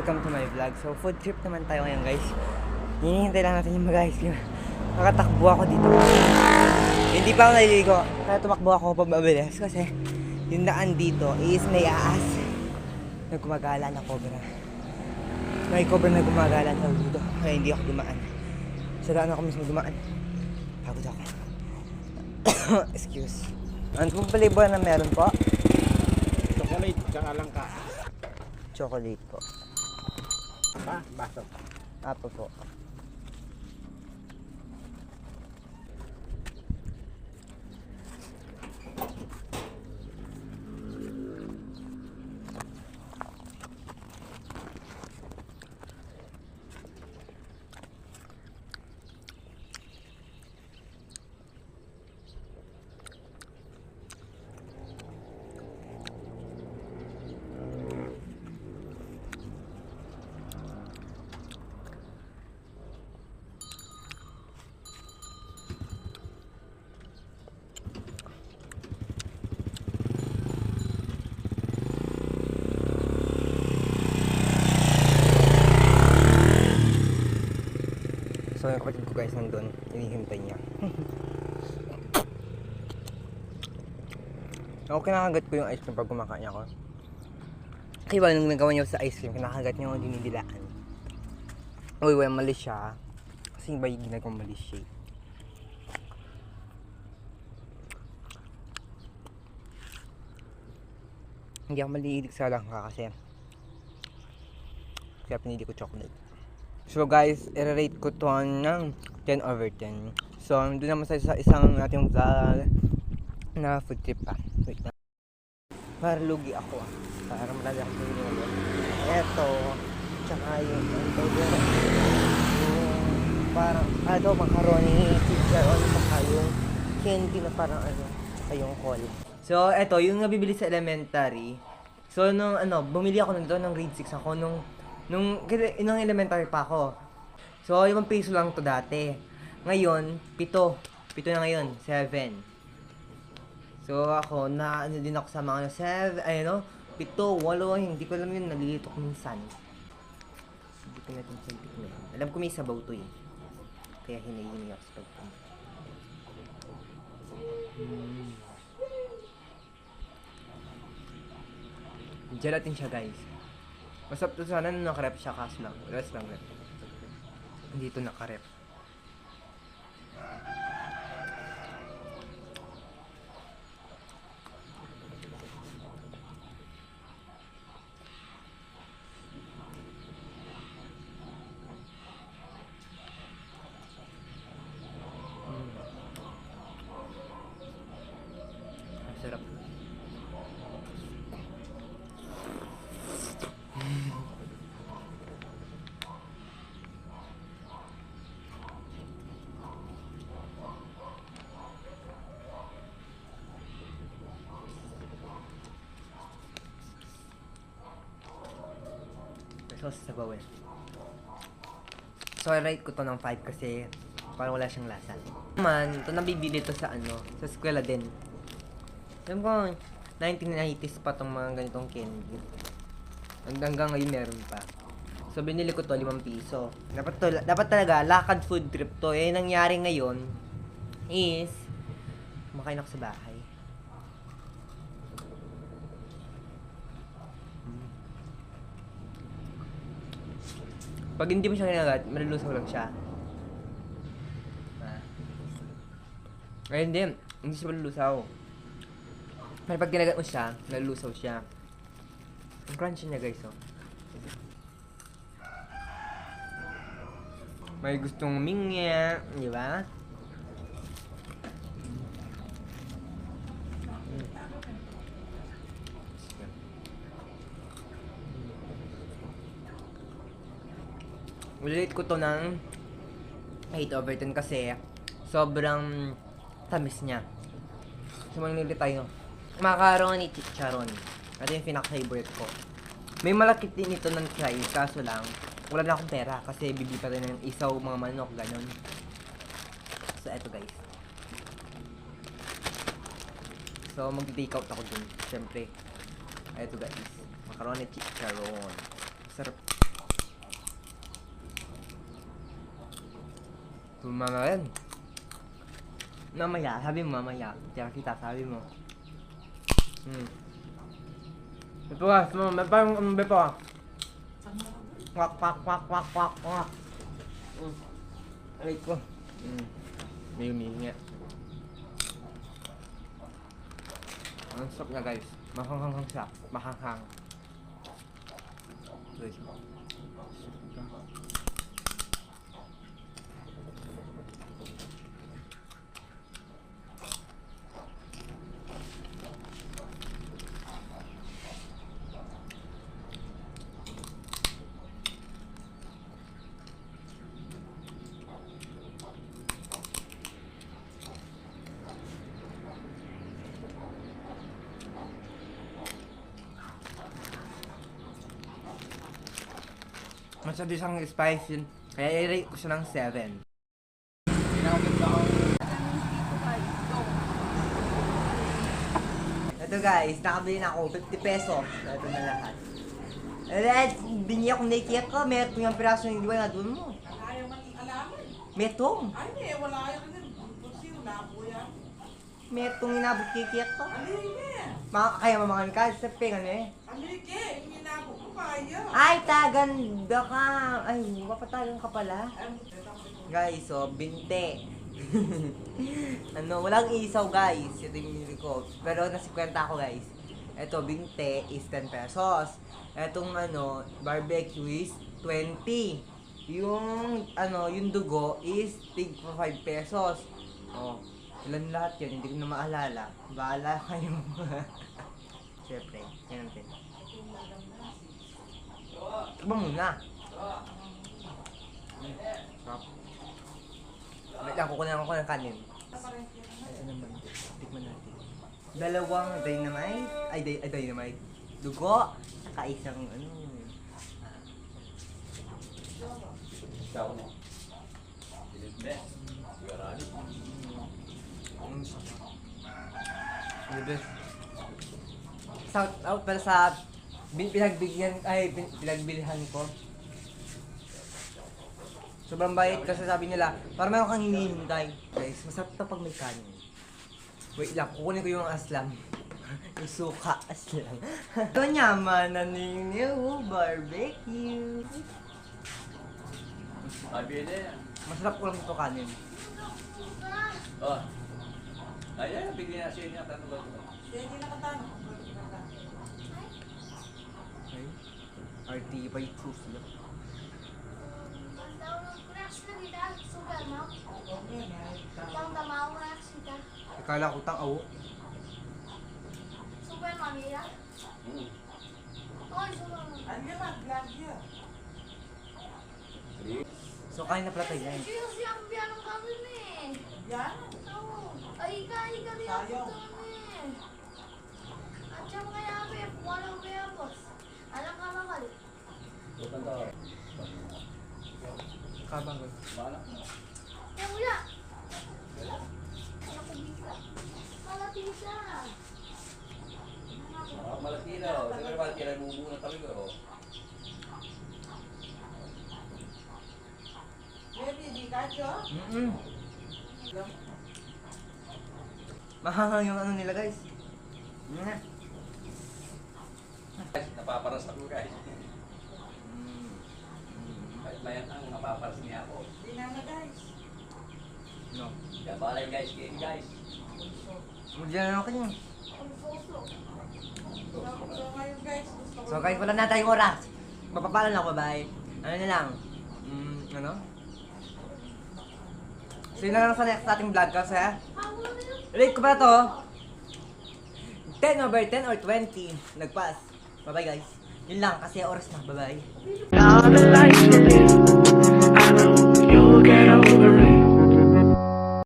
welcome to my vlog. So food trip naman tayo ngayon guys. Hinihintay lang natin yung mag-ice cream. Nakatakbo ako dito. Hindi pa ako naliligo. Kaya tumakbo ako pababilis kasi yung daan dito is may aas na gumagala na cobra. May cobra na gumagala sa dito. Kaya hindi ako dumaan. Sa daan ako mismo dumaan. Pagod ako. Excuse. Ano pong flavor na meron po? Chocolate, tsaka langka. Chocolate po. Baso. Apo po. So yung kapatid ko guys nandun, hinihintay niya. Ako kinakagat ko yung ice cream pag kumakain ako. Kaya ba nung nagawa niyo sa ice cream, kinakagat niyo o dinidilaan? Uy, mali siya. Kasi ba yung ginagawang mali siya? Hindi ako maliilig sa langka kasi kaya pinili ko chocolate. So guys, i-rate ko to ng 10/10. So, doon naman sa isang nating vlog na food trip pa. Wait na. Para lugi ako Para marami akong pinili. Eto. Tsaka yung parang macaroni, chicharon, saka yung candy na parang yung call. So, eto, yung nabibili sa elementary. So, nung bumili ako doon ng grade 6 ako nung elementary pa ako. So, 5 piso lang to dati. Ngayon, 7. 7 na ngayon, 7. So, ako, din ako sa mga 7, 7, 8, hindi ko alam yun, nalilito ko minsan. Hindi ko natin sintik na yun. Alam ko may sabaw to eh. Kaya hinahingi ako sa pagpun. Gelatin siya guys. Masarap to sana nung nakarep siya kaso lang. Rest lang rin. Hindi to nakarep. Masarap. Sauce sa bawal. So, I rate ko to ng 5 kasi parang wala siyang lasa. Naman, ito nabibili to sa sa eskwela din. Alam ko, 1990s pa tong mga ganitong candy. Hanggang ngayon meron pa. So, binili ko to 5 piso. Dapat talaga, lakad food trip to. Nangyari ngayon is kumakain ako sa bahay. Pag hindi mo siya kinagat, malulusaw lang siya. Ngayon hindi siya malulusaw. Pero pag kinagat mo siya, malulusaw siya. Ang crunchy niya guys, May gustong mingya, di ba? Ulit ko to ng 8/10 kasi sobrang tamis niya. So, manili tayo. Macaroni chicharon. Ito yung pinaka-favorite ko. May malaki din ito ng try, kaso lang, wala na akong pera kasi bibili pa rin ng isaw, mga manok, ganon. So, eto guys. So, mag-take out ako dun. Siyempre. Eto guys. Macaroni chicharon. Sarap. Sumama rin. Mamaya, sabi mo mamaya. Kaya kita, sabi mo. Ito ka, sumama. May parang ano ba ito ah? Kwak, kwak, kwak, kwak, kwak, kwak. Aray ko. May humihinga. Ang sarap na guys. Mahanghang siya. Mahanghang. Guys. Masyado siyang spicy yun. Kaya i-rate ko siya ng 7. Ito guys, nakabili na ako 50 pesos. Ito na lahat. Binili ako na cake ko. May itong yung piraso yung diwa na doon mo. Ayaw man alaman. May itong. Ay, wala ayaw ka din. Pusiw na po yan. May itong inabot kay cake ko. Alike. Kaya mamangan ka. Sa pengan eh. Alike. Inginabo ko kaya. Ay, tagando ka. Ay, mapatagang ka pala. Guys, so, binte. Walang isaw guys. Ito yung binili ko. Pero nasa 50 ako guys. Ito, binte is 10 pesos. Etong barbecue is 20. Yung dugo is tig 5 pesos. Oh, ilan lahat yun? Hindi ko na maalala. Bahala kayo. Siyempre, yan natin. Iba muna. Sarap. Wait lang, kukunan ako ng kanin. Ito naman, tikman natin. Dalawang dynamite. Ay, dynamite. Dugo. Saka isang Ikaw mo. Silipbe. Sigurado. The best. Shout out para sa pinagbilihan ko. Sobrang bait kasi sabi nila, para meron kang hinihintay. Guys, masarap ito pag may kanin. Wait lang, kukunin ko yung aslam. Yung suka aslam. Ito nyaman na ninyo, barbecue. Abili. Masarap ko lang ito kanin. Oh. Ayan, bigyan na siya niya. Tatlo. Hindi nakatanong. Okay. RT by truth. Akala ko tang awo. Ano yan? Glagya. So kain na pala tayo guys. Yan. Bukan to. Kabang guys. Mana? Malaki na. Siguro malaki na mumuna talaga. Baby, di ka siya? Mahanghang yung nila guys. Guys, napaparas ako guys. Kahit mayan ang napaparas niya ako. Di na na guys. No. Kaya balay guys, game guys. Diyan na ako niya. So ngayon guys, gusto ko. So guys, wala na tayong oras. Mapapala na ako, bye. Ano na lang? So yun na lang sa next ating vlog kasi rate ko ba to? 10 over 10 or 20. Nagpass. Bye bye guys. Yun lang kasi oras na. Bye bye.